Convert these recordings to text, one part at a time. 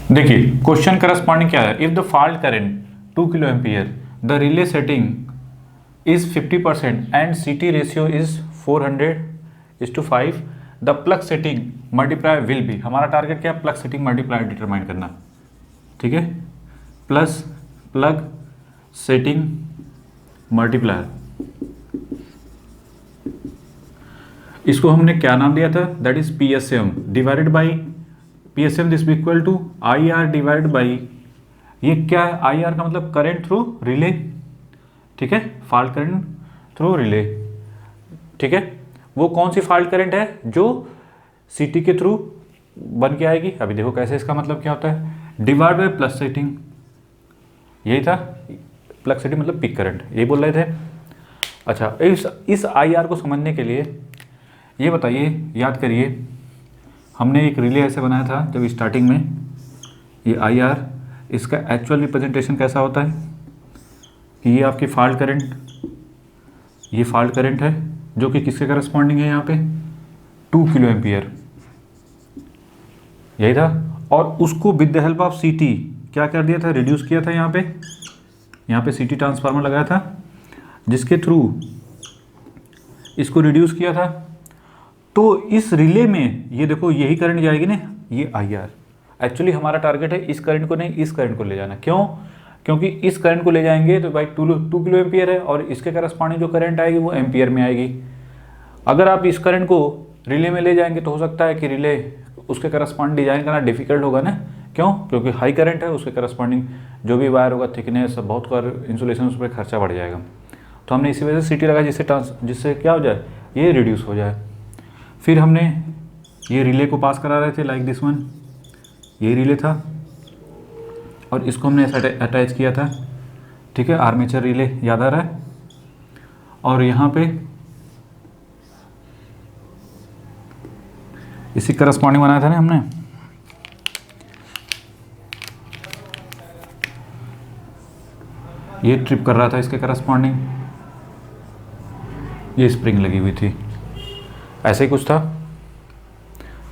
देखिए question corresponding क्या है, if the fault current 2 kilo ampere the relay setting is 50% and CT ratio is 400:5 the plug setting multiply will be. हमारा target क्या है, plug setting multiply determine करना, ठीक है। प्लस प्लग सेटिंग मल्टीप्लायर, इसको हमने क्या नाम दिया था, that is PSM divided by PSM this equal to IR divided by, ये क्या है, IR का मतलब करंट थ्रू रिले, ठीक है, फॉल्ट करंट थ्रू रिले, ठीक है। वो कौन सी फॉल्ट करंट है जो CT के थ्रू बन के आएगी, अभी देखो कैसे, इसका मतलब क्या होता है, डिवाइड बाई प्लस सेटिंग, यही था, प्लग सेटिंग मतलब पीक करंट, यही बोल रहे थे। अच्छा, इस IR को समझने के लिए ये बताइए, याद करिए, हमने एक रिले ऐसे बनाया था जब स्टार्टिंग में, ये IR, इसका एक्चुअल रिप्रेजेंटेशन कैसा होता है कि ये आपकी फॉल्ट करंट, ये फॉल्ट करंट है जो कि किसके करस्पॉन्डिंग है, यहाँ पे 2 किलो एम्पियर, यही था। और उसको with the help of CT क्या कर दिया था, रिड्यूस किया था, यहाँ पे CT ट्रांसफार्मर लगाया था जिसके थ्रू इसको रिड्यूस किया था। तो इस रिले में ये देखो यही करंट जाएगी ना, ये IR। एक्चुअली हमारा टारगेट है इस करंट को नहीं, इस करंट को ले जाना। क्यों? क्योंकि इस करंट को ले जाएंगे तो भाई 2 किलो एम्पियर है और इसके करस्पॉन्डिंग जो करंट आएगी वो एम्पियर में आएगी। अगर आप इस करंट को रिले में ले जाएंगे तो हो सकता है कि रिले उसके करस्पॉन्डिंग डिजाइन करना डिफिकल्ट होगा ना। क्यों? क्योंकि हाई करंट है, उसके करस्पॉन्डिंग जो भी वायर होगा, थिकनेस, बहुत कर इंसुलेशन, उस पर खर्चा बढ़ जाएगा। तो हमने इसी वजह से CT लगा जिससे क्या हो जाए, ये रिड्यूस हो जाए। फिर हमने ये रिले को पास करा रहे थे लाइक दिस वन, ये रिले था और इसको हमने ऐसा अटैच किया था, ठीक है, आर्मेचर रिले, याद आ रहा है। और यहाँ पे इसी करस्पॉन्डिंग बनाया था ना हमने, ये ट्रिप कर रहा था इसके करस्पॉन्डिंग, ये स्प्रिंग लगी हुई थी, ऐसे ही कुछ था,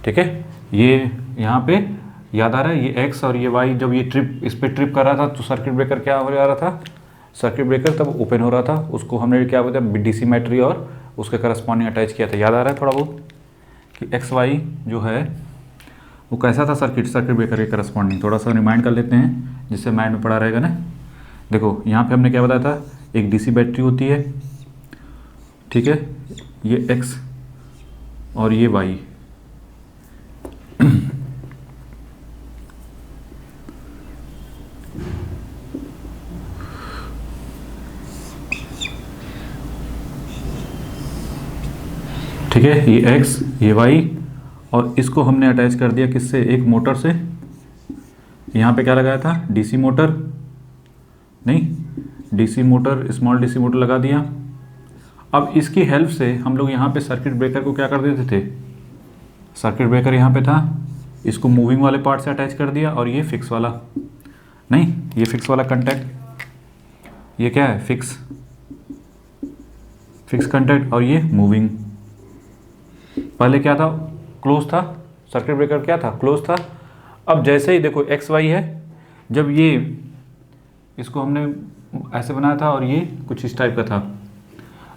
ठीक है। ये यहाँ पे याद आ रहा है, ये X और ये Y, जब ये ट्रिप इस पर ट्रिप कर रहा था तो सर्किट ब्रेकर क्या हो रहा था, सर्किट ब्रेकर तब ओपन हो रहा था, उसको हमने क्या बोलते हैं DC बैटरी और उसके करस्पॉन्डिंग अटैच किया था। याद आ रहा है थोड़ा बहुत कि XY जो है वो कैसा था, सर्किट ब्रेकर के करस्पॉन्डिंग। थोड़ा सा रिमाइंड कर लेते हैं जिससे माइंड में पड़ा रहेगा ना। देखो यहाँ पे हमने क्या बताया था, एक DC बैटरी होती है, ठीक है, ये X और ये Y, ठीक है, ये X ये Y, और इसको हमने अटैच कर दिया किससे, एक मोटर से। यहाँ पे क्या लगाया था, DC मोटर, नहीं DC motor, small DC motor लगा दिया। अब इसकी हेल्प से हम लोग यहाँ पे सर्किट ब्रेकर को क्या कर देते थे, सर्किट ब्रेकर यहाँ पे था, इसको मूविंग वाले पार्ट से अटैच कर दिया, और ये फिक्स वाला, नहीं ये फिक्स वाला कंटैक्ट, ये क्या है, फिक्स कंटैक्ट, और ये मूविंग। पहले क्या था, क्लोज था, सर्किट ब्रेकर क्या था, क्लोज था। अब जैसे ही देखो XY है, जब ये इसको हमने ऐसे बनाया था और ये कुछ इस टाइप का था,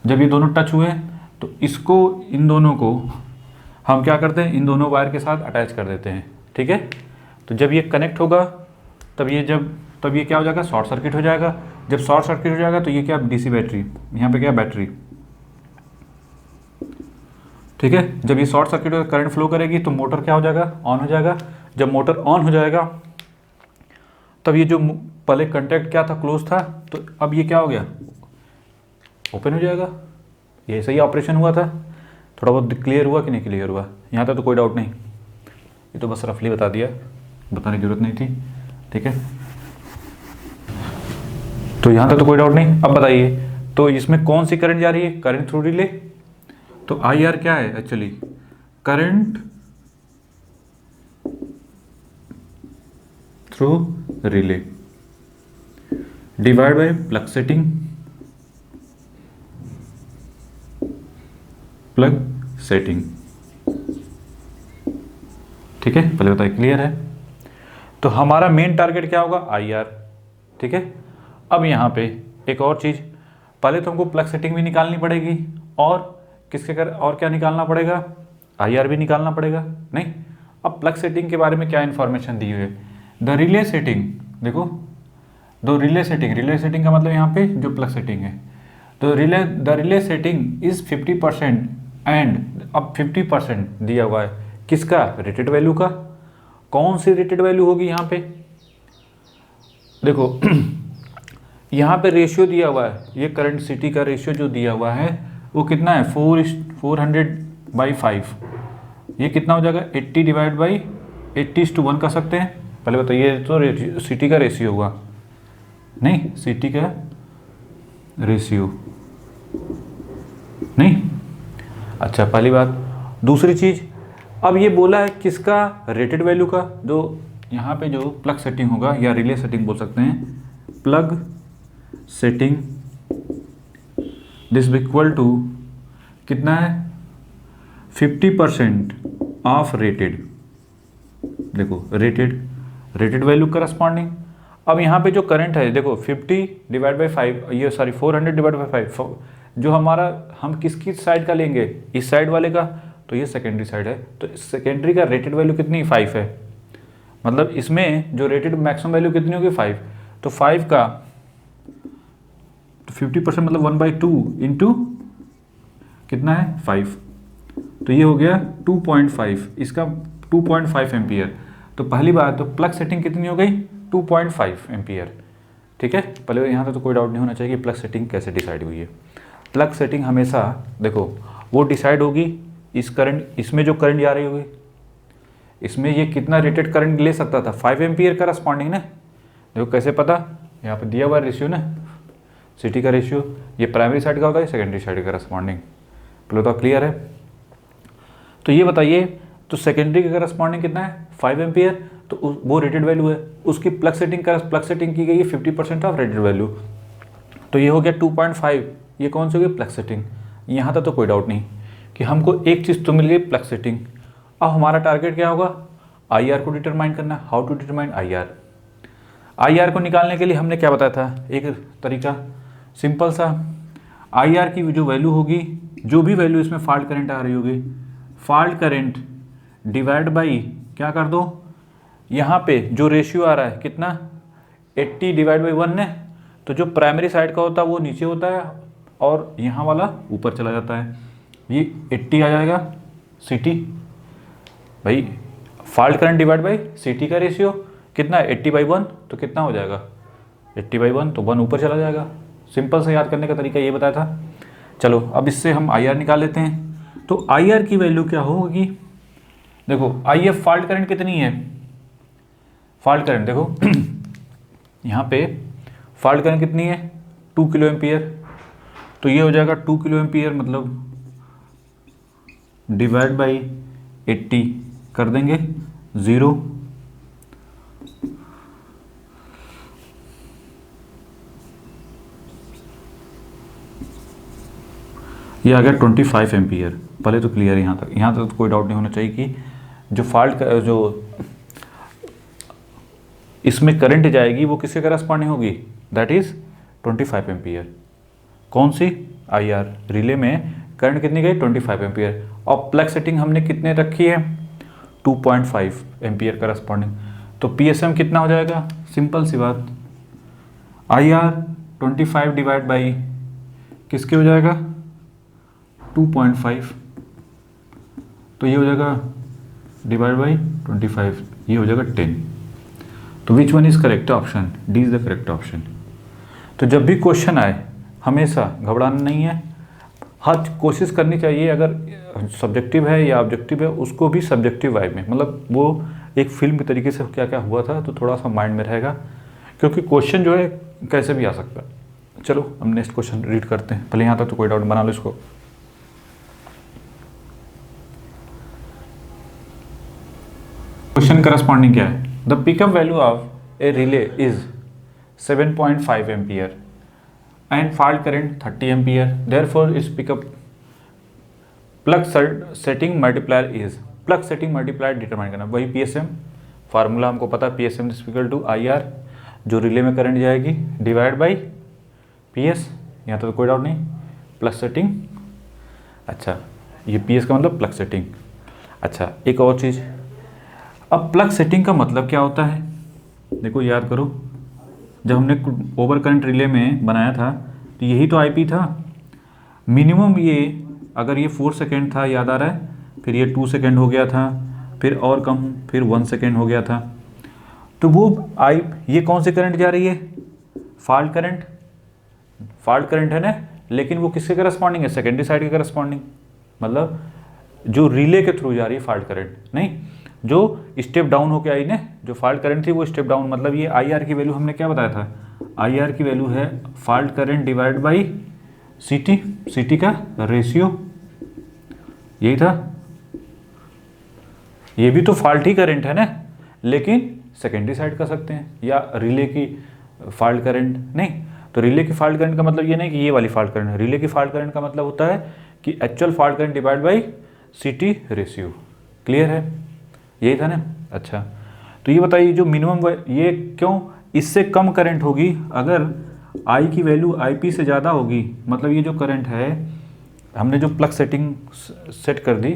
जब ये दोनों टच हुए तो इसको, इन दोनों को हम क्या करते हैं, इन दोनों वायर के साथ अटैच कर देते हैं, ठीक है। तो जब ये कनेक्ट होगा तब ये क्या हो जाएगा, शॉर्ट सर्किट हो जाएगा। जब शॉर्ट सर्किट हो जाएगा तो ये क्या, DC बैटरी, यहाँ पे क्या बैटरी, ठीक है। जब ये शॉर्ट सर्किट होकर करंट फ्लो करेगी तो मोटर क्या हो जाएगा, ऑन हो जाएगा। जब मोटर ऑन हो जाएगा तब ये जो पहले कंटैक्ट क्या था, क्लोज था, तो अब ये क्या हो गया, ओपन हो जाएगा। ये सही ऑपरेशन हुआ था। थोड़ा बहुत क्लियर हुआ कि नहीं क्लियर हुआ, यहाँ तक तो कोई डाउट नहीं, ये तो बस रफली बता दिया, बताने की जरूरत नहीं थी, ठीक है। तो यहाँ तक तो कोई डाउट नहीं। अब बताइए, तो इसमें कौन सी करंट जा रही है, करंट थ्रू रिले। तो IR क्या है actually, current through relay divide by plug setting, ठीक है। पहले बताइए, क्लियर है। तो हमारा मेन टारगेट क्या होगा, IR। ठीक है, अब यहाँ पे एक और चीज़, पहले तो हमको प्लग सेटिंग भी निकालनी पड़ेगी और किसके कर और क्या निकालना पड़ेगा, IR भी निकालना पड़ेगा। नहीं, अब प्लग सेटिंग के बारे में क्या इन्फॉर्मेशन दी हुई है, द रिले सेटिंग, देखो दो रिले सेटिंग का मतलब यहाँ पे जो प्लग सेटिंग है, तो the relay setting is 50% and अब 50% दिया हुआ है किसका, रेटेड वैल्यू का। कौन सी रेटेड वैल्यू होगी यहाँ पे, देखो यहाँ पे रेशियो दिया हुआ है, ये करंट सिटी का रेशियो जो दिया हुआ है वो कितना है, 400/5। ये कितना हो जाएगा, 80 डिवाइड बाई 80:1 कर सकते हैं। पहले बताइए, तो सिटी का रेशियो होगा, नहीं सिटी का रेशियो नहीं। अच्छा, पहली बात। दूसरी चीज़, अब ये बोला है किसका, रेटेड वैल्यू का। जो यहाँ पे जो प्लग सेटिंग होगा या रिले सेटिंग बोल सकते हैं, plug setting this equal to कितना है, 50% ऑफ रेटेड। देखो रेटेड वैल्यू करस्पॉन्डिंग। अब यहाँ पे जो करंट है देखो 50 डिवाइड बाई 5, ये सॉरी 400 डिवाइड बाई 5, जो हमारा हम किसकी साइड का लेंगे, इस साइड वाले का, तो ये सेकेंडरी साइड है। तो सेकेंडरी का रेटेड वैल्यू कितनी, 5 है। मतलब इसमें जो रेटेड मैक्सिमम वैल्यू कितनी होगी, 5। तो 5 का तो 50% मतलब 1/2 इंटू कितना है, 5। तो ये हो गया 2.5, इसका 2.5 एम्पियर। तो पहली बात तो प्लग सेटिंग कितनी हो गई, 2.5 एम्पियर। ठीक है, पहले यहाँ तो कोई डाउट नहीं होना चाहिए कि प्लग सेटिंग कैसे डिसाइड हुई है। प्लग सेटिंग हमेशा देखो वो डिसाइड होगी इस करंट, इसमें जो करंट जा रही होगी, इसमें ये कितना रेटेड करंट ले सकता था, 5 एम्पियर का करस्पॉन्डिंग ना। देखो कैसे पता, यहाँ पे दिया हुआ रेशियो ना, सिटी का रेशियो, ये प्राइमरी साइड का होता है, सेकेंडरी साइड का करस्पॉन्डिंग। पहले तो क्लियर है। तो ये बताइए, तो सेकेंडरी का करस्पॉन्डिंग कितना है, 5 एम्पियर, तो वो रेटेड वैल्यू है। उसकी प्लग सेटिंग की गई है 50% ऑफ रेटेड वैल्यू। तो ये हो गया 2.5। ये कौन सी होगी, प्लग सेटिंग। यहाँ तक तो कोई डाउट नहीं कि हमको एक चीज़ तो मिल गई, प्लग सेटिंग। अब हमारा टारगेट क्या होगा, IR को डिटरमाइन करना। हाउ टू डिटरमाइन IR को निकालने के लिए हमने क्या बताया था, एक तरीका सिंपल सा, IR की जो वैल्यू होगी, जो भी वैल्यू इसमें फॉल्ट करंट आ रही होगी, फॉल्ट करंट डिवाइड बाई क्या कर दो, यहाँ पे जो रेशियो आ रहा है कितना, 80 डिवाइड बाई 1 ने, तो जो प्राइमरी साइड का होता है वो नीचे होता है और यहाँ वाला ऊपर चला जाता है। ये 80 आ जाएगा सिटी, भाई fault current divide by city का रेशियो कितना है, 80/1, तो कितना हो जाएगा, 80/1, तो 1 ऊपर चला जाएगा। सिंपल से याद करने का तरीका ये बताया था। चलो अब इससे हम IR निकाल लेते हैं। तो IR की वैल्यू क्या होगी, देखो IF फॉल्ट करंट कितनी है, फॉल्ट करंट देखो यहाँ पे फॉल्ट करंट कितनी है, 2 किलो एम्पियर। तो ये हो जाएगा 2 किलो एम्पियर मतलब डिवाइड बाई 80 कर देंगे 0। ये आ गया 25 एम्पियर। पहले तो क्लियर है यहाँ तक तो कोई डाउट नहीं होना चाहिए कि जो फॉल्ट जो इसमें करंट जाएगी वो किसके करस्पॉन्डिंग होगी, दैट इज 25 एम्पियर। कौन सी, IR। रिले में करंट कितनी गई, 25 एम्पियर। और प्लग सेटिंग हमने कितने रखी है, 2.5 एम्पियर करस्पॉन्डिंग। तो PSM कितना हो जाएगा, सिंपल सी बात, IR 25 डिवाइड बाई किसके हो जाएगा, 2.5। तो ये हो जाएगा डिवाइड बाई 25, ये हो जाएगा 10। तो which one is correct option, D is the correct option. तो जब भी क्वेश्चन आए हमेशा घबराना नहीं है, हर कोशिश करनी चाहिए, अगर सब्जेक्टिव है या ऑब्जेक्टिव है उसको भी सब्जेक्टिव वाइब में, मतलब वो एक फिल्म के तरीके से क्या क्या हुआ था तो थोड़ा सा माइंड में रहेगा, क्योंकि क्वेश्चन जो है कैसे भी आ सकता है। चलो हम नेक्स्ट क्वेश्चन रीड करते हैं, पहले यहाँ तक तो कोई डाउट बना लो इसको। क्वेश्चन करस्पॉन्डिंग क्या है, the pickup value of A relay is 7.5 ampere and fault current 30 ampere, therefore its pickup plug setting multiplier is, plug setting multiplier determine करना, वही PSM फार्मूला हमको पता है PSM इक्वल टू IR, जो relay में current जाएगी divide by PS, यहाँ तो कोई डाउट नहीं, प्लस सेटिंग। अच्छा, ये PS का मतलब प्लग सेटिंग। अच्छा, एक और चीज़, अब प्लग सेटिंग का मतलब क्या होता है? देखो याद करो, जब हमने ओवर करंट रिले में बनाया था तो यही तो IP था। मिनिमम ये अगर ये 4 सेकेंड था, याद आ रहा है, फिर ये 2 सेकेंड हो गया था, फिर और कम, फिर 1 सेकेंड हो गया था। तो वो ये कौन सी करंट जा रही है? फॉल्ट करंट, फॉल्ट करंट है ना, लेकिन वो किसके करस्पॉन्डिंग है? सेकेंडरी साइड के करस्पॉन्डिंग, मतलब जो रिले के थ्रू जा रही है फॉल्ट करंट, नहीं जो स्टेप डाउन होके आई ना, जो फॉल्ट करंट थी वो स्टेप डाउन, मतलब ये IR की वैल्यू हमने क्या बताया था? IR की वैल्यू है fault current divide by CT का रेशियो, यही था। ये भी तो फॉल्ट ही करंट है ना, लेकिन सेकेंडरी साइड कर सकते हैं, या रिले की फॉल्ट करंट नहीं। तो रिले की फॉल्ट करंट का मतलब ये नहीं कि ये वाली फॉल्ट करंट है, रिले की फॉल्ट करंट का मतलब होता है कि actual fault current divide by CT ratio. Clear है? यही था ना। अच्छा, तो ये बताइए जो मिनिमम, ये क्यों इससे कम करंट होगी अगर I की वैल्यू IP से ज़्यादा होगी, मतलब ये जो करंट है, हमने जो प्लग सेटिंग सेट कर दी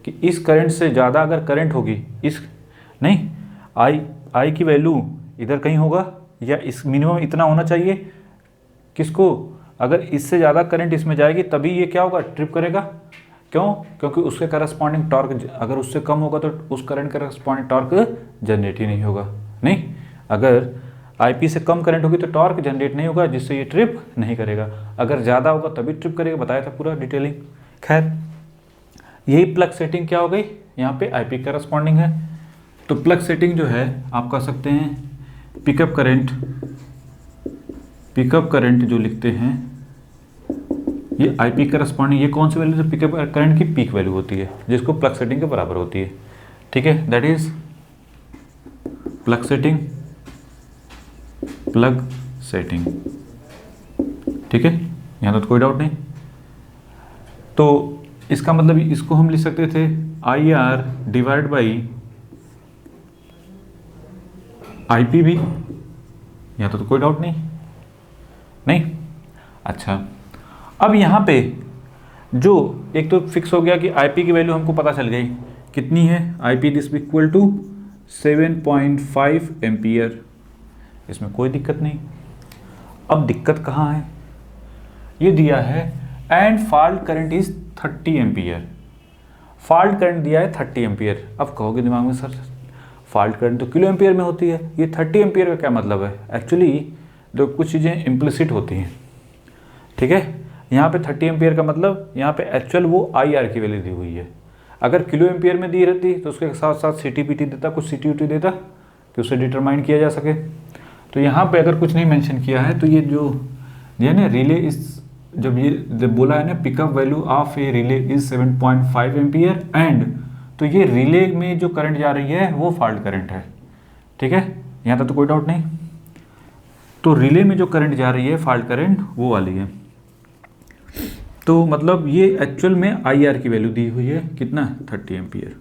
कि इस करंट से ज़्यादा अगर करंट होगी, इस नहीं I की वैल्यू इधर कहीं होगा, या इस मिनिमम इतना होना चाहिए किसको? अगर इससे ज़्यादा करंट इसमें जाएगी तभी ये क्या होगा? ट्रिप करेगा। क्यों? क्योंकि उसके करस्पॉन्डिंग टॉर्क अगर उससे कम होगा तो उस करंट का करस्पॉन्डिंग टॉर्क जनरेट ही नहीं होगा। नहीं, अगर IP से कम करंट होगी तो टॉर्क जनरेट नहीं होगा, जिससे ये ट्रिप नहीं करेगा। अगर ज़्यादा होगा तभी ट्रिप करेगा, बताया था पूरा डिटेलिंग। खैर, यही प्लग सेटिंग क्या हो गई, यहाँ पे IP करस्पॉन्डिंग है। तो प्लग सेटिंग जो है आप कह सकते हैं पिकअप करंट जो लिखते हैं, ये IP करस्पॉन्डिंग, ये कौन सी वैल्यू है? पिकअप करंट की पीक वैल्यू होती है, जिसको प्लग सेटिंग के बराबर होती है। ठीक है, दैट इज प्लग सेटिंग। ठीक है, यहाँ तो कोई डाउट नहीं। तो इसका मतलब इसको हम लिख सकते थे IR डिवाइड बाई IP भी, यहाँ तो कोई डाउट नहीं। अच्छा, अब यहाँ पे जो एक तो फिक्स हो गया कि IP की वैल्यू हमको पता चल गई कितनी है, IP this equal to 7.5 ampere, इसमें कोई दिक्कत नहीं। अब दिक्कत कहाँ है? ये दिया है and fault current is 30 ampere, fault current दिया है 30 एम्पियर। अब कहोगे दिमाग में, सर फॉल्ट करंट तो किलो एम्पियर में होती है, ये 30 एम्पियर का क्या मतलब है? एक्चुअली जो कुछ चीज़ें इम्प्लिसिट होती हैं, ठीक है। यहाँ पे 30 एम्पियर का मतलब यहाँ पे एक्चुअल वो IR की वैल्यू दी हुई है। अगर किलो एम्पियर में दी रहती तो उसके साथ साथ CT/PT देता, कुछ CT/UT देता कि उससे डिटरमाइन किया जा सके। तो यहाँ पे अगर कुछ नहीं मेंशन किया है तो ये जो दिया ना रिले इस, जब ये बोला है ना pickup value of A relay is 7.5 ampere and, तो ये रिले में जो करंट जा रही है वो फॉल्ट करंट है। ठीक है, यहाँ तक तो कोई डाउट नहीं। तो रिले में जो करंट जा रही है फॉल्ट करंट वो वाली है। तो मतलब ये एक्चुअल में IR की वैल्यू दी हुई है कितना, 30 एम्पियर।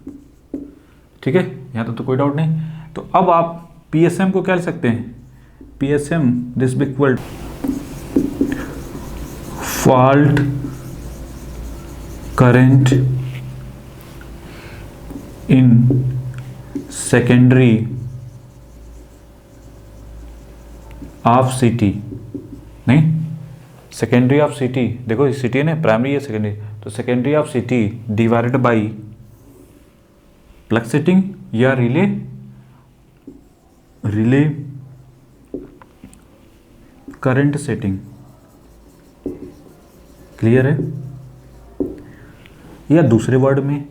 ठीक है, यहाँ तक तो कोई डाउट नहीं। तो अब आप PSM को क्या लिख सकते हैं? PSM this equal fault current in secondary of CT, नहीं सेकेंडरी ऑफ CT, देखो CT है ना, प्राइमरी है सेकेंडरी, तो secondary of CT divided by plug setting या रिले करंट सेटिंग। क्लियर है? या दूसरे वर्ड में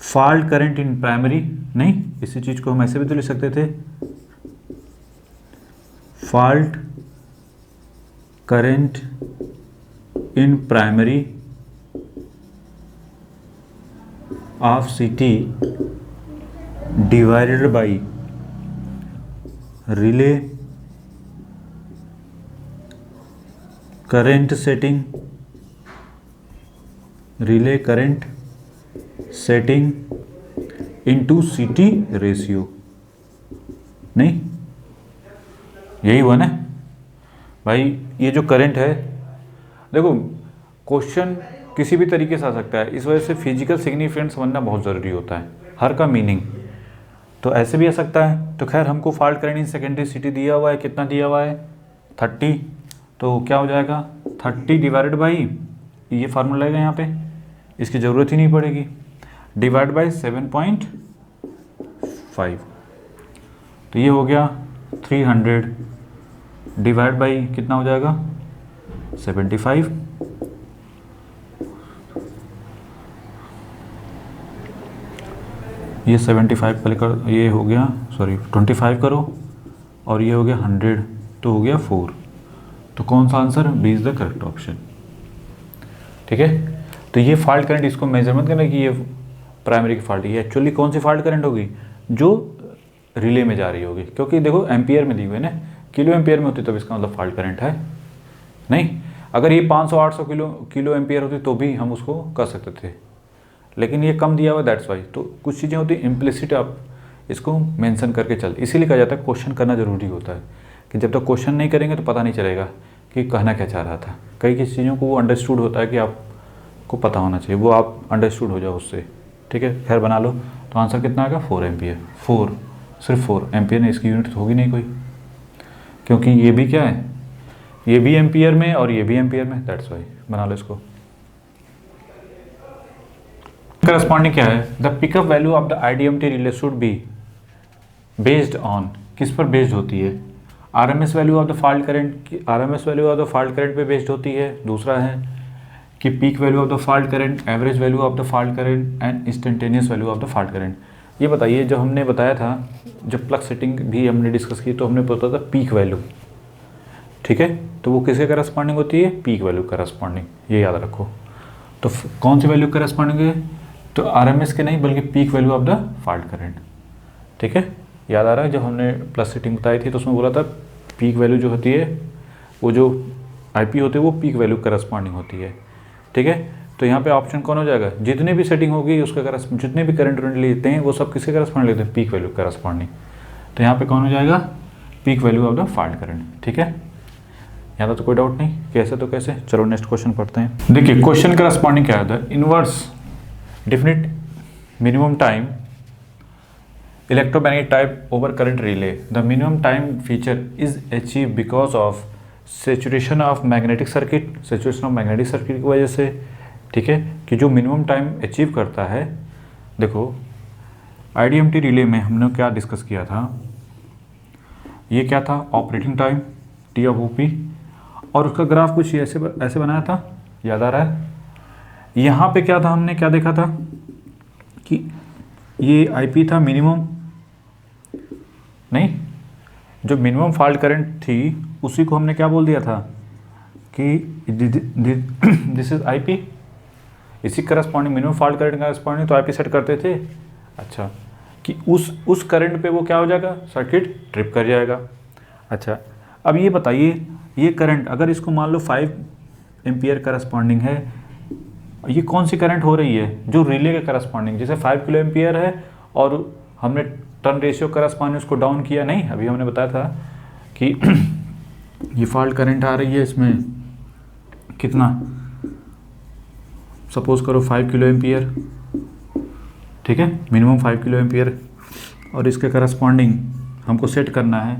फॉल्ट करंट इन प्राइमरी, नहीं इसी चीज को हम ऐसे भी तो लिख सकते थे, fault current in primary of CT divided by relay current setting, into CT ratio. नहीं, यही हुआ ना भाई। ये जो करंट है, देखो क्वेश्चन किसी भी तरीके से आ सकता है, इस वजह से फिजिकल सिग्निफिकेंस समझना बहुत ज़रूरी होता है, हर का मीनिंग। तो ऐसे भी आ सकता है। तो खैर हमको fault current in secondary city दिया हुआ है, कितना दिया हुआ है 30, तो क्या हो जाएगा 30 डिवाइडेड बाई, ये फार्मूला लगेगा यहाँ पे, इसकी ज़रूरत ही नहीं पड़ेगी, डिवाइड बाई 7.5, तो ये हो गया 300 डिवाइड बाई कितना हो जाएगा 75, ये 75 पहले कर, ये हो गया सॉरी 25 करो, और ये हो गया 100, तो हो गया 4। तो कौन सा answer, B is the correct option. ठीक है, तो ये फॉल्ट करंट, इसको मेजर मत करना कि ये प्राइमरी की फॉल्ट, ये एक्चुअली कौन सी फॉल्ट करंट होगी, जो रिले में जा रही होगी, क्योंकि देखो एम्पियर में दी हुई है ना, किलो एम्पियर में होती तो इसका मतलब फॉल्ट करंट है नहीं। अगर ये 500-800 किलो एम्पियर होती तो भी हम उसको कर सकते थे, लेकिन ये कम दिया हुआ, दैट्स वाई। तो कुछ चीज़ें होती हैं इम्प्लिसिट, आप इसको मेंशन करके चल, इसीलिए कहा जाता है क्वेश्चन करना ज़रूरी होता है, कि जब तक क्वेश्चन नहीं करेंगे तो पता नहीं चलेगा कि कहना क्या चाह रहा था। कई किसी चीज़ों को वो अंडरस्टूड होता है कि आपको पता होना चाहिए, वो आप अंडरस्टूड हो जाओ उससे। ठीक है, खैर बना लो। तो आंसर कितना आएगा 4 एम्पियर। 4, सिर्फ 4 एम्पियर ने, इसकी यूनिट तो होगी नहीं कोई, क्योंकि ये भी क्या है, ये भी एम्पियर में और ये भी एम्पियर में, दैट्स वाई। बना लो इसको। करस्पॉन्डिंग क्या है, the pickup value of the IDMT relay should be based on, किस पर बेस्ड होती है, RMS value of the fault current की, RMS value of the fault current पे बेस्ड होती है। दूसरा है कि peak value of the fault current, average value of the fault current and instantaneous value of the fault current. ये बताइए, जो हमने बताया था, जब प्लग सेटिंग भी हमने डिस्कस की तो हमने बताया था पीक वैल्यू, ठीक है, तो वो किसके करस्पॉन्डिंग होती है, पीक वैल्यू करस्पॉन्डिंग, ये याद रखो। तो कौन सी वैल्यू करस्पॉन्डिंग है, तो आरएमएस के नहीं बल्कि peak value of the fault current. ठीक है, याद आ रहा है, जब हमने प्लस सेटिंग बताई थी तो उसमें बोला था पीक वैल्यू जो होती है, वो जो आईपी होती है वो पीक वैल्यू करस्पॉन्डिंग होती है। ठीक है, तो यहाँ पे ऑप्शन कौन हो जाएगा, जितने भी सेटिंग होगी उसके जितने भी करंट लेते हैं वो सब किसके करस्पॉन्डिंग लेते हैं, पीक वैल्यू करस्पॉन्डिंग। तो यहाँ पे कौन हो जाएगा, peak value of the fault current. ठीक है, यहाँ तो कोई डाउट नहीं, कैसे तो कैसे। चलो नेक्स्ट क्वेश्चन पढ़ते हैं। देखिए क्वेश्चन करस्पॉन्डिंग क्या है, inverse definite minimum time electromagnetic type over current relay. The minimum time feature is achieved because of saturation of magnetic circuit, saturation of magnetic circuit की वजह से। ठीक है, कि जो मिनिमम टाइम अचीव करता है, देखो आईडीएमटी रिले में हमने क्या डिस्कस किया था, ये क्या था, operating time T of OP, और उसका ग्राफ कुछ ऐसे बनाया था, याद आ रहा है। यहाँ पे क्या था, हमने क्या देखा था कि ये आईपी था मिनिमम, नहीं, जो मिनिमम फॉल्ट करंट थी उसी को हमने क्या बोल दिया था कि दिस इज आईपी, इसी corresponding minimum fault current corresponding तो आईपी सेट करते थे। अच्छा, कि उस करंट पे वो क्या हो जाएगा, सर्किट ट्रिप कर जाएगा। अच्छा, अब ये बताइए, ये करंट अगर इसको मान लो 5 एम्पियर करस्पॉन्डिंग है, ये कौन सी करंट हो रही है, जो रिले के करस्पॉन्डिंग, जैसे 5 किलो एम्पियर है और हमने टर्न रेशियो करस्पॉन्डिंग उसको डाउन किया, नहीं अभी हमने बताया था कि ये फॉल्ट करंट आ रही है, इसमें कितना, सपोज करो 5 किलो एम्पियर, ठीक है, मिनिमम 5 किलो एम्पियर, और इसके करस्पॉन्डिंग हमको सेट करना है,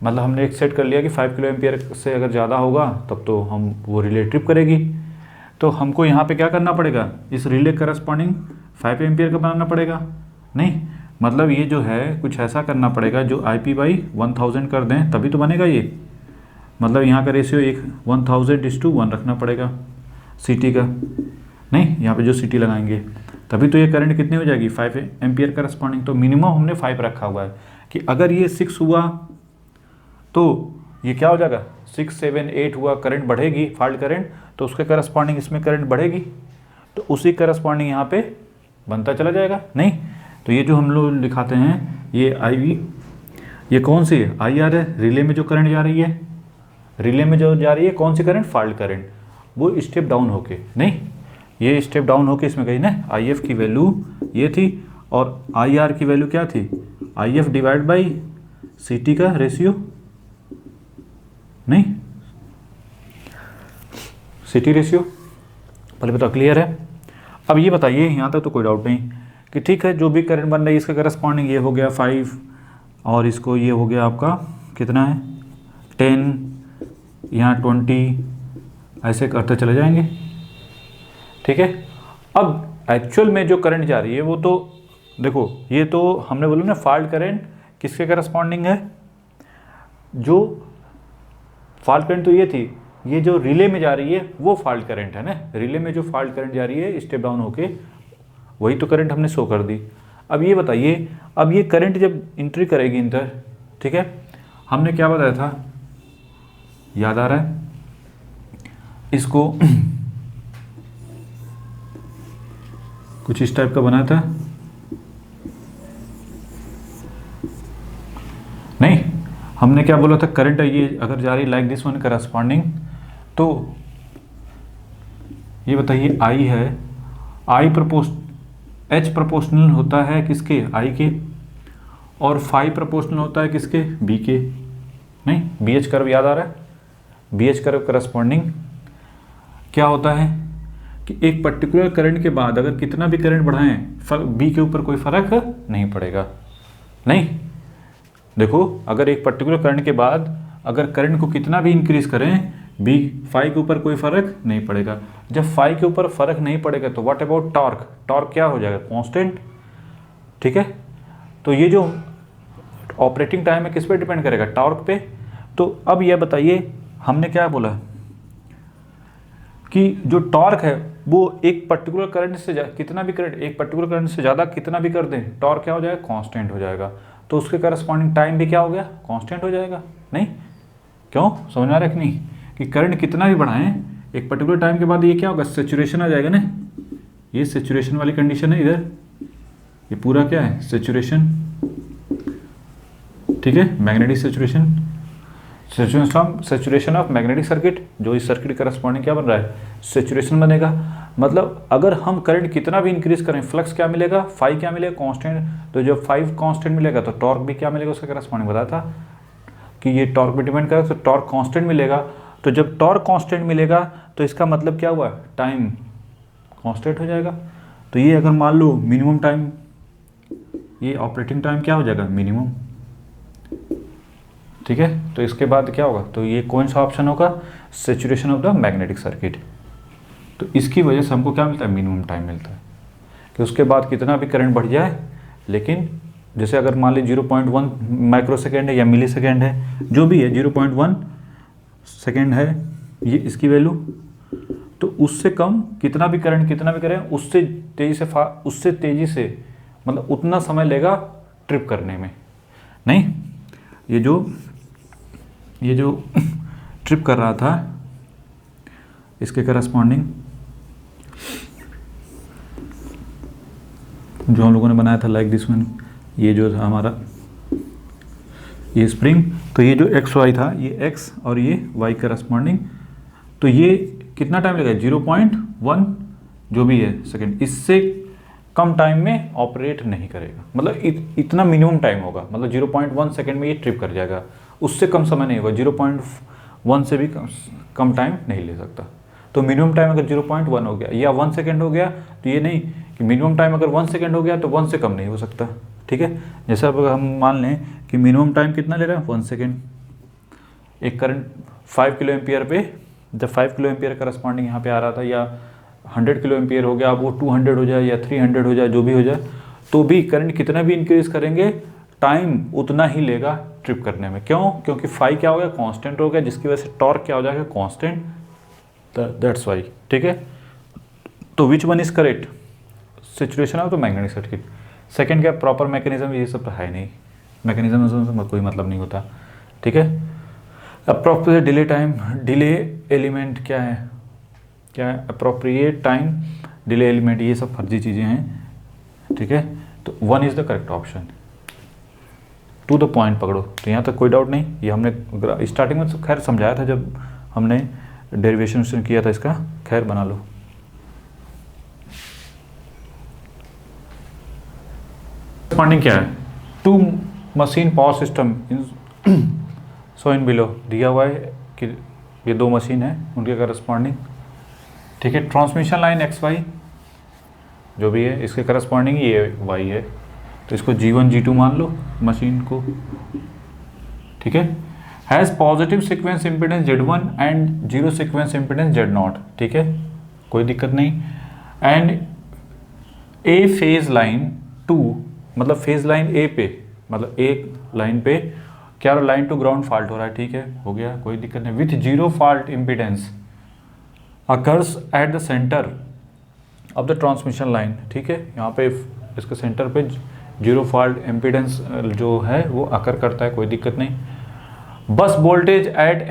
मतलब हमने एक सेट कर लिया कि 5 किलो एम्पियर से अगर ज़्यादा होगा तब तो हम वो रिले ट्रिप करेगी। तो हमको यहाँ पे क्या करना पड़ेगा, इस रिले करस्पॉन्डिंग 5 एम्पियर का बनाना पड़ेगा, नहीं मतलब ये जो है कुछ ऐसा करना पड़ेगा जो IP बाई 1000 कर दें तभी तो बनेगा ये, मतलब यहाँ का रेशियो 1000:1 रखना पड़ेगा CT का, नहीं यहाँ पे जो CT लगाएंगे तभी तो ये करंट कितनी हो जाएगी 5 एम्पियर करस्पॉन्डिंग। तो मिनिमम हमने 5 रखा हुआ है कि अगर ये 6 हुआ तो ये क्या हो जाएगा, 6, 7, 8 हुआ, करंट बढ़ेगी फॉल्ट करंट, तो उसके करस्पॉन्डिंग इसमें करंट बढ़ेगी, तो उसी करस्पॉन्डिंग यहाँ पे बनता चला जाएगा, नहीं। तो ये जो हम लोग दिखाते हैं ये IV, ये कौन सी है, IR है, रिले में जो करंट जा रही है, रिले में जो जा रही है कौन सी करंट, फॉल्ट करंट, वो स्टेप डाउन होके, नहीं ये स्टेप डाउन होके इसमें गई ना, IF की वैल्यू ये थी और IR की वैल्यू क्या थी, IF डिवाइड बाई CT का रेशियो, नहीं CT रेशियो पहले बताओ, क्लियर है। अब ये बताइए, यहाँ तक तो कोई डाउट नहीं कि ठीक है, जो भी करंट बन रही है इसका करस्पॉन्डिंग ये हो गया 5 और इसको ये हो गया आपका कितना है 10, यहाँ 20, ऐसे करते चले जाएंगे, ठीक है। अब एक्चुअल में जो करंट जा रही है वो तो देखो, ये तो हमने बोला ना फॉल्ट करंट किसके करस्पॉन्डिंग है, जो फॉल्ट करंट तो ये थी, ये जो रिले में जा रही है वो फॉल्ट करंट है ना, रिले में जो फॉल्ट करंट जा रही है स्टेप डाउन होके, वही तो करंट हमने शो कर दी। अब ये बताइए, अब ये करंट जब एंट्री करेगी इंटर, ठीक है, हमने क्या बताया था, याद आ रहा है इसको कुछ इस टाइप का बना था, नहीं हमने क्या बोला था, करंट ये अगर जा रही लाइक दिस वन करस्पॉन्डिंग, तो ये बताइए आई है, H प्रोपोर्शनल होता है किसके, I के, और फाई प्रोपोर्शनल होता है किसके, B के, नहीं BH कर्व याद आ रहा है, BH कर्व करस्पॉन्डिंग क्या होता है कि एक पर्टिकुलर करंट के बाद अगर कितना भी करंट बढ़ाएं B के ऊपर कोई फर्क नहीं पड़ेगा, नहीं देखो, अगर एक पर्टिकुलर करंट के बाद अगर करंट को कितना भी इंक्रीज करें B फाई के ऊपर कोई फर्क नहीं पड़ेगा। जब फाई के ऊपर फर्क नहीं पड़ेगा तो व्हाट अबाउट टॉर्क, टॉर्क क्या हो जाएगा, कांस्टेंट, ठीक है। तो ये जो ऑपरेटिंग टाइम है किस पे डिपेंड करेगा, टॉर्क पे। तो अब यह बताइए, हमने क्या बोला कि जो टॉर्क है वो एक पर्टिकुलर करंट से कितना भी करंट, एक पर्टिकुलर करंट से ज़्यादा कितना भी कर दें, टॉर्क क्या हो जाएगा, कांस्टेंट हो जाएगा। तो उसके करस्पॉन्डिंग टाइम भी क्या हो गया, कांस्टेंट हो जाएगा। नहीं क्यों, समझ में आ रहा है कि नहीं, कि करंट कितना भी बढ़ाएं एक पर्टिकुलर टाइम के बाद ये क्या होगा, सेचुरेशन आ जाएगा ना, ये सेचुरेशन वाली कंडीशन है इधर, ये पूरा क्या है सेचुरेशन, ठीक है, magnetic saturation, saturation of magnetic circuit, जो इस सर्किट करस्पॉन्डिंग क्या बन रहा है, सेचुरेशन बनेगा। मतलब अगर हम करंट कितना भी इंक्रीज करें, फ्लक्स क्या मिलेगा, फाई क्या मिलेगा, कांस्टेंट। तो जब 5 कांस्टेंट मिलेगा तो टॉर्क भी क्या मिलेगा, उसका करस्पॉन्डिंग बताया था कि ये टॉर्क पे डिपेंड करेगा, तो टॉर्क कांस्टेंट मिलेगा। तो जब टॉर्क कांस्टेंट मिलेगा तो इसका मतलब क्या हुआ, टाइम कांस्टेंट हो जाएगा। तो ये अगर मान लो मिनिमम टाइम, ये ऑपरेटिंग टाइम क्या हो जाएगा, मिनिमम, ठीक है। तो इसके बाद क्या होगा, तो ये कौन सा ऑप्शन होगा, saturation of the magnetic circuit. तो इसकी वजह से हमको क्या मिलता है, मिनिमम टाइम मिलता है, कि उसके बाद कितना भी करंट बढ़ जाए, लेकिन जैसे अगर मान ली 0.1 माइक्रो सेकेंड है या मिली सेकेंड है, जो भी है 0.1 सेकेंड है ये इसकी वैल्यू, तो उससे कम कितना भी करंट कितना भी करें उससे तेज़ी से मतलब उतना समय लेगा ट्रिप करने में। नहीं ये जो ट्रिप कर रहा था इसके करस्पॉन्डिंग जो हम लोगों ने बनाया था लाइक दिस वन, ये जो था हमारा ये स्प्रिंग, तो ये जो एक्स वाई था ये एक्स और ये वाई करस्पॉन्डिंग, तो ये कितना टाइम लगेगा 0.1 जो भी है सेकेंड, इससे कम टाइम में ऑपरेट नहीं करेगा, मतलब इतना मिनिमम टाइम होगा, मतलब 0.1 सेकेंड में ये ट्रिप कर जाएगा, उससे कम समय नहीं होगा, 0.1 से भी कम टाइम नहीं ले सकता। तो मिनिमम टाइम अगर 0.1 हो गया या 1 सेकेंड हो गया, तो ये नहीं कि मिनिमम टाइम अगर 1 सेकेंड हो गया तो 1 से कम नहीं हो सकता, ठीक है। जैसे अब हम मान लें कि मिनिमम टाइम कितना ले रहा है 1 सेकेंड, एक करंट 5 किलो एम्पियर पे, जब 5 किलो एम्पियर करस्पॉन्डिंग यहाँ पे आ रहा था, या 100 किलो एम्पियर हो गया, अब वो 200 हो जाए या 300 हो जाए, जो भी हो जाए, तो भी करंट कितना भी इंक्रीज करेंगे टाइम उतना ही लेगा ट्रिप करने में। क्यों, क्योंकि फाई क्या हो गया, कांस्टेंट हो गया, जिसकी वजह से टॉर्क क्या हो जाएगा, कांस्टेंट, दैट्स वाई, ठीक है। तो which one is correct, situation of the magnetic circuit. Second क्या, प्रॉपर मैकेनिज्म, ये सब तो है नहीं, मैकेनिज्म से कोई मतलब नहीं होता, ठीक है। Appropriate delay time, delay element क्या है, अप्रोप्रिएट टाइम डिले एलिमेंट, ये सब फर्जी चीज़ें हैं, ठीक है। तो 1 is the correct option, to the point पकड़ो। तो यहाँ तक कोई डाउट नहीं, ये हमने स्टार्टिंग में खैर समझाया था जब हमने डेरिवेशन किया था इसका, खैर बना लो। करस्पॉन्डिंग क्या है, two machine power system shown below दिया हुआ है कि ये दो मशीन है उनके करस्पॉन्डिंग, ठीक है। ट्रांसमिशन लाइन एक्स वाई जो भी है इसके करस्पॉन्डिंग ये वाई है, तो इसको G1 G2 मान लो मशीन को, ठीक है। Has positive sequence impedance Z1 and zero sequence impedance Z0, ठीक है, कोई दिक्कत नहीं। And a phase line to, मतलब फेज लाइन ए पे, मतलब एक लाइन पे क्या लाइन टू ग्राउंड फॉल्ट हो रहा है, ठीक है, हो गया, कोई दिक्कत नहीं। With zero fault impedance occurs at the centre of the transmission line, ठीक है, यहाँ पे इसके सेंटर पे जीरो फॉल्ट इम्पिडेंस जो है वो अकर करता है, कोई दिक्कत नहीं। Bus voltage at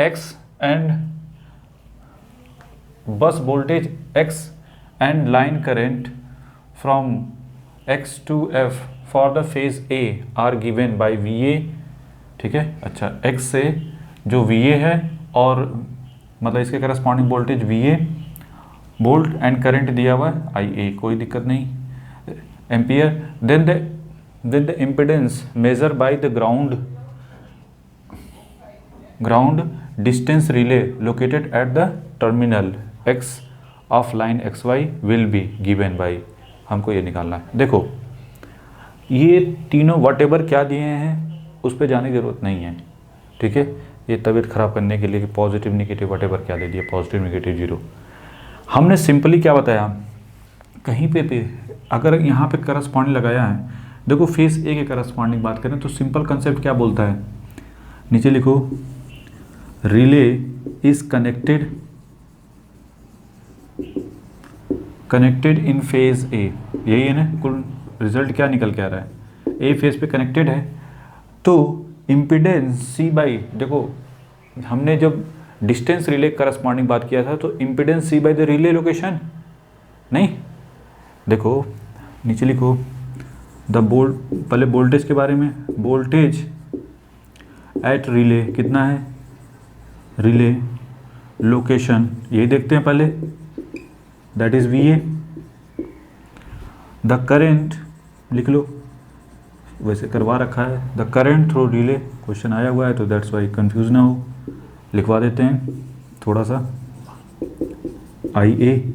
X and line current from X to F for the phase A are given by V A, ठीक है। अच्छा, एक्स से जो वी ए है और मतलब इसके corresponding voltage V A volt and current दिया हुआ है आई ए, कोई दिक्कत नहीं, ampere. Then the impedance measure by the ground distance relay located at the terminal X of line X Y will be given by, हमको ये निकालना है। देखो ये तीनों वटेवर क्या दिए हैं उस पर जाने की जरूरत नहीं है, ठीक है। ये तबीयत खराब करने के लिए कि पॉजिटिव निगेटिव वटेवर क्या दे दिया, पॉजिटिव निगेटिव जीरो। हमने सिंपली क्या बताया, कहीं पे भी अगर यहाँ पे करस्पॉन्डिंग लगाया है, देखो फेस ए के करस्पॉन्डिंग बात करें तो सिंपल कंसेप्ट क्या बोलता है, नीचे लिखो relay is connected in phase A, यही है ना, कुल रिजल्ट क्या निकल के आ रहा है, ए फेज पे कनेक्टेड है। तो इम्पिडेंस सी बाई, देखो हमने जब डिस्टेंस रिले करस्पॉन्डिंग बात किया था तो impedance seen by the relay location, नहीं, देखो नीचे लिखो पहले वोल्टेज के बारे में, वोल्टेज एट रिले कितना है, रिले लोकेशन यही देखते हैं पहले, that is V A. The current लिख लो, वैसे करवा रखा है, the current through relay, question आया हुआ है तो दैट्स वाई कंफ्यूज ना हो, लिखवा देते हैं थोड़ा सा, आई ए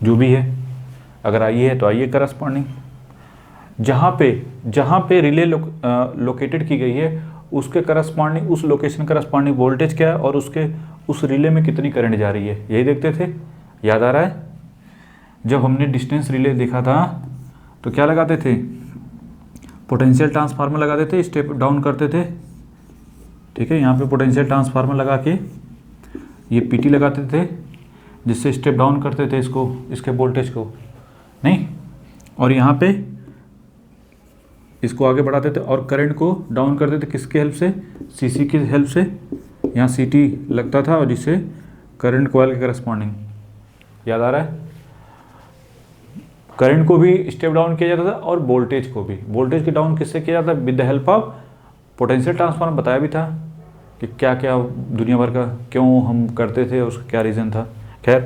जो भी है, अगर आई ए है तो आई ए करस्पॉन्डिंग, जहाँ पे रिले लोकेटेड की गई है उसके करस्पॉन्डिंग, उस लोकेशन करस्पॉन्डिंग वोल्टेज क्या है और उस रिले में कितनी करंट जा रही है, यही देखते थे, याद आ रहा है। जब हमने डिस्टेंस रिले देखा था तो क्या लगाते थे, पोटेंशियल ट्रांसफार्मर लगाते थे, स्टेप डाउन करते थे, ठीक है, यहाँ पे पोटेंशियल ट्रांसफार्मर लगा के ये पीटी लगाते थे जिससे स्टेप डाउन करते थे इसके वोल्टेज को, नहीं, और यहाँ पे इसको आगे बढ़ाते थे और करंट को डाउन करते थे किसके हेल्प से, सीसी की हेल्प से, यहाँ सीटी लगता था और जिससे करंट कॉइल के करस्पॉन्डिंग, याद आ रहा है। करंट को भी स्टेप डाउन किया जाता था और वोल्टेज को भी, वोल्टेज के डाउन किससे किया जाता है, with the help of potential transformer, बताया भी था कि क्या क्या दुनिया भर का क्यों हम करते थे, उसका क्या रीज़न था। खैर,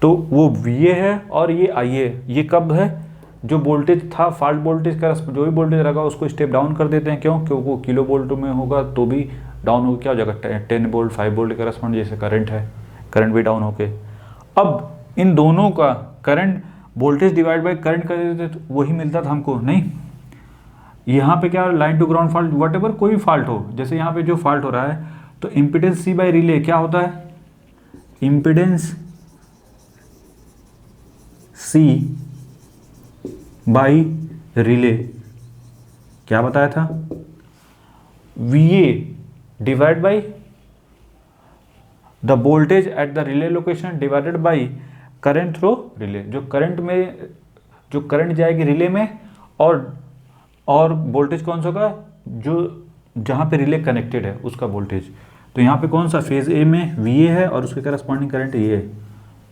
तो वो VA है और ये IA, ये कब है, जो वोल्टेज था फॉल्ट वोल्टेज का, जो भी वोल्टेज लगा उसको स्टेप डाउन कर देते हैं, क्यों, क्योंकि वो किलो वोल्ट में होगा तो भी डाउन हो, क्या हो जाएगा, 10 वोल्ट 5 वोल्ट के करस्पॉन्ड, जैसे करंट है, करंट भी डाउन होके। अब इन दोनों का current voltage divide by current कर देते तो वही मिलता था हमको, नहीं, यहाँ पे क्या line to ground fault, whatever कोई भी फॉल्ट हो, जैसे यहाँ पे जो फॉल्ट हो रहा है तो इम्पिडेंस सी बाई रिले क्या होता है, इम्पिडेंस सी बाई रिले क्या बताया था, VA divide by the voltage at the relay location divided by current through relay, जो करंट जाएगी रिले में और वोल्टेज कौन सा का, जो जहाँ पे रिले कनेक्टेड है उसका वोल्टेज। तो यहाँ पे कौन सा, फेज ए में VA है और उसके करस्पॉन्डिंग करंट ये है,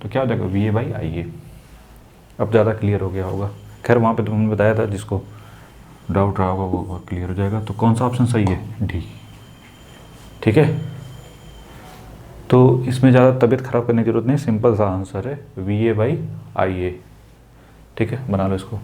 तो क्या हो जाएगा VA बाई IA। अब ज़्यादा क्लियर हो गया होगा, खैर वहाँ पे तुमने बताया था, जिसको डाउट रहा होगा वो क्लियर हो जाएगा। तो कौन सा ऑप्शन सही है, डी, ठीक है। तो इसमें ज़्यादा तबीयत ख़राब करने की जरूरत नहीं, सिंपल सा आंसर है VA बाई IA, ठीक है, बना लो इसको।